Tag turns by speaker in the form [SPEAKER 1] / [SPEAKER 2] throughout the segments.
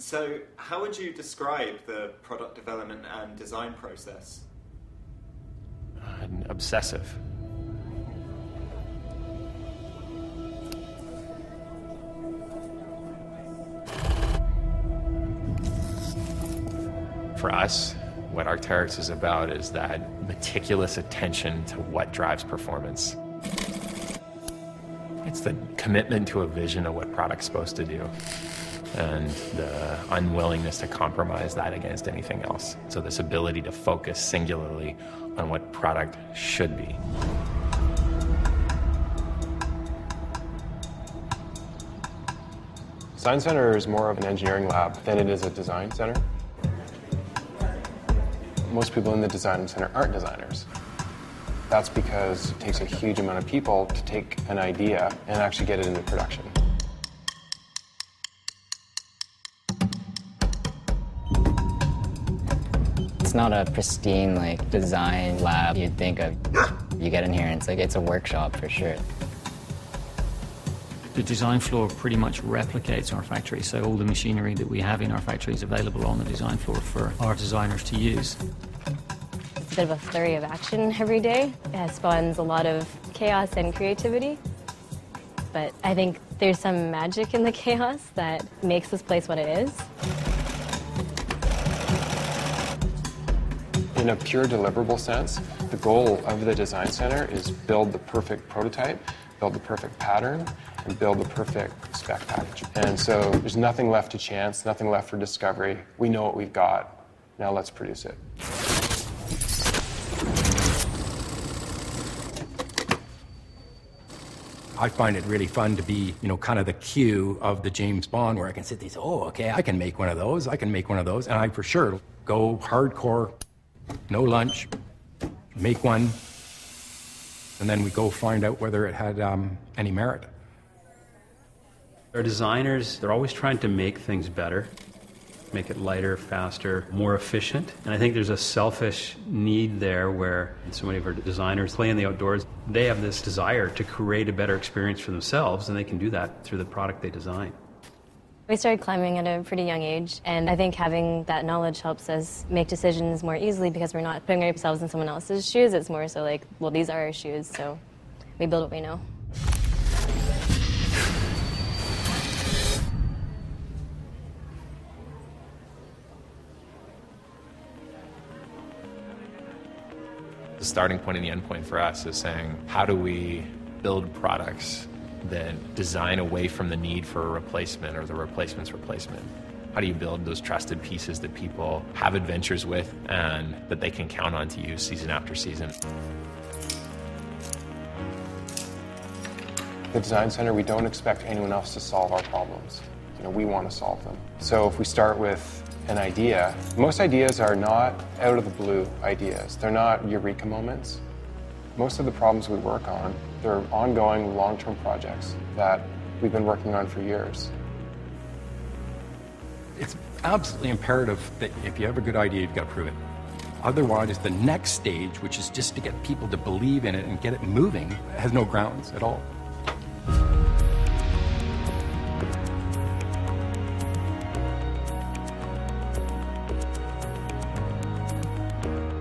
[SPEAKER 1] So, how would you describe the product development and design process?
[SPEAKER 2] Obsessive. For us, what Akrte릭스 is about is that meticulous attention to what drives performance. It's the commitment to a vision of what product's supposed to do, and the unwillingness to compromise that against anything else. So this ability to focus singularly on what product should be.
[SPEAKER 3] Design Center is more of an engineering lab than it is a design center. Most people in the design center aren't designers. That's because it takes a huge amount of people to take an idea and actually get it into production.
[SPEAKER 4] It's not a pristine like design lab you'd think of. You get in here and it's like it's a workshop for sure.
[SPEAKER 5] The design floor pretty much replicates our factory, so all the machinery that we have in our factory is available on the design floor for our designers to use.
[SPEAKER 6] It's a bit of a flurry of action every day. It spawns a lot of chaos and creativity. But I think there's some magic in the chaos that makes this place what it is.
[SPEAKER 3] In a pure deliverable sense, the goal of the design center is build the perfect prototype, build the perfect pattern, and build the perfect spec package. And so there's nothing left to chance, nothing left for discovery. We know what we've got. Now let's produce it.
[SPEAKER 7] I find it really fun to be, kind of the Q of the James Bond, where I can sit there and say, oh, okay, I can make one of those, I can make one of those, and I for sure go hardcore, no lunch, make one, and then we go find out whether it had any merit.
[SPEAKER 8] Our designers, they're always trying to make things better, make it lighter, faster, more efficient. And I think there's a selfish need there where so many of our designers play in the outdoors. They have this desire to create a better experience for themselves, and they can do that through the product they design.
[SPEAKER 6] We started climbing at a pretty young age, and I think having that knowledge helps us make decisions more easily because we're not putting ourselves in someone else's shoes. It's more so like, well, these are our shoes, so we build what we know.
[SPEAKER 2] The starting point and the end point for us is saying, how do we build products that design away from the need for a replacement or the replacement's replacement? How do you build those trusted pieces that people have adventures with and that they can count on to use season after season?
[SPEAKER 3] The Design Center, we don't expect anyone else to solve our problems. We want to solve them. So if we start with an idea, most ideas are not out of the blue ideas. They're not eureka moments. Most of the problems we work on, they're ongoing long-term projects that we've been working on for years.
[SPEAKER 7] It's absolutely imperative that if you have a good idea, you've got to prove it. Otherwise, the next stage, which is just to get people to believe in it and get it moving, has no grounds at all.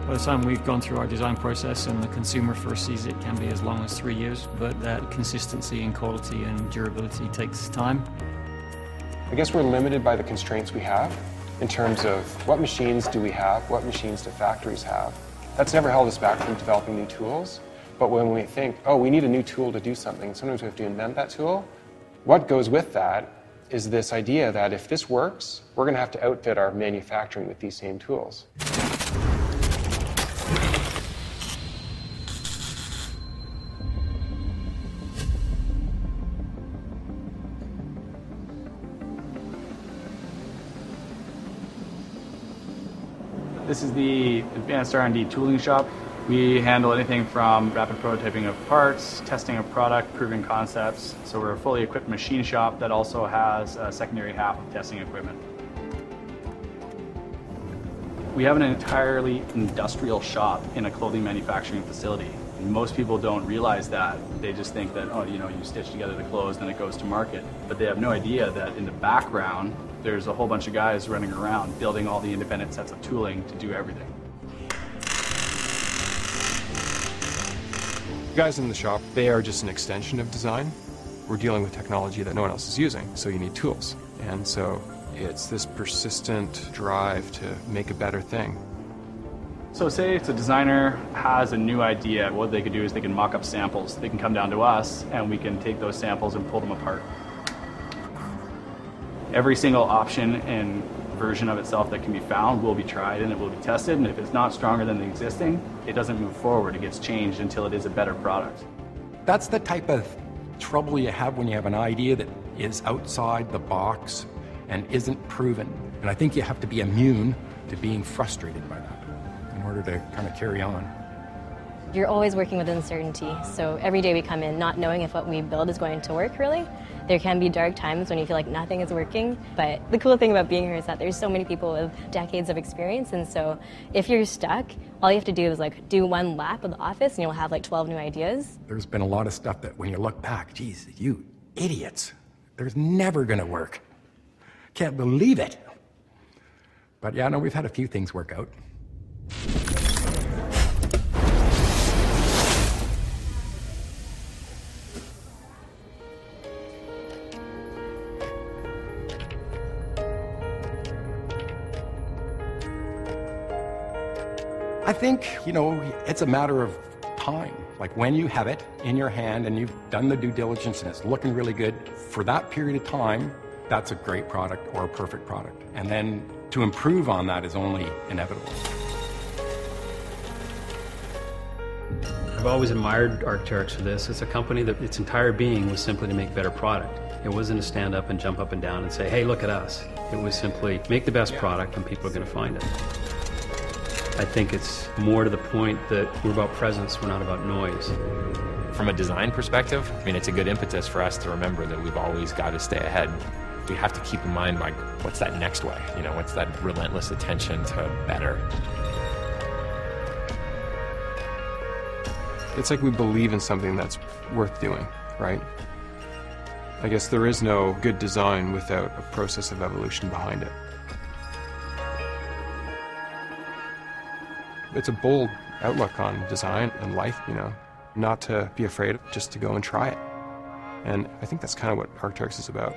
[SPEAKER 5] By the time we've gone through our design process and the consumer first sees it, can be as long as 3 years, but that consistency and quality and durability takes time.
[SPEAKER 3] I guess we're limited by the constraints we have in terms of what machines do we have, what machines do factories have. That's never held us back from developing new tools, but when we think, oh, we need a new tool to do something, sometimes we have to invent that tool. What goes with that is this idea that if this works, we're going to have to outfit our manufacturing with these same tools.
[SPEAKER 9] This is the Advanced R&D Tooling Shop. We handle anything from rapid prototyping of parts, testing of product, proving concepts. So we're a fully equipped machine shop that also has a secondary half of testing equipment. We have an entirely industrial shop in a clothing manufacturing facility. And most people don't realize that. They just think that, you stitch together the clothes, then it goes to market. But they have no idea that in the background, there's a whole bunch of guys running around building all the independent sets of tooling to do everything.
[SPEAKER 3] The guys in the shop, they are just an extension of design. We're dealing with technology that no one else is using, so you need tools. And so it's this persistent drive to make a better thing.
[SPEAKER 9] So say if a designer has a new idea, what they could do is they can mock up samples. They can come down to us and we can take those samples and pull them apart. Every single option and version of itself that can be found will be tried and it will be tested, and if it's not stronger than the existing, it doesn't move forward. It gets changed until it is a better product.
[SPEAKER 7] That's the type of trouble you have when you have an idea that is outside the box and isn't proven. And I think you have to be immune to being frustrated by that in order to kind of carry on.
[SPEAKER 6] You're always working with uncertainty, so every day we come in not knowing if what we build is going to work really. There can be dark times when you feel like nothing is working, but the cool thing about being here is that there's so many people with decades of experience, and so if you're stuck, all you have to do is like do one lap of the office and you'll have like 12 new ideas.
[SPEAKER 7] There's been a lot of stuff that when you look back, geez, you idiots, there's never gonna work. Can't believe it. But yeah, no, we've had a few things work out. I think, it's a matter of time. Like when you have it in your hand and you've done the due diligence and it's looking really good, for that period of time, that's a great product or a perfect product. And then to improve on that is only inevitable.
[SPEAKER 8] I've always admired Akrteryx for this. It's a company that its entire being was simply to make better product. It wasn't to stand up and jump up and down and say, hey, look at us. It was simply make the best product and people are going to find it. I think it's more to the point that we're about presence, we're not about noise.
[SPEAKER 2] From a design perspective, it's a good impetus for us to remember that we've always got to stay ahead. We have to keep in mind, like, what's that next way? What's that relentless attention to better?
[SPEAKER 3] It's like we believe in something that's worth doing, right? I guess there is no good design without a process of evolution behind it. It's a bold outlook on design and life, not to be afraid, just to go and try it. And I think that's kind of what Akrteryx is about.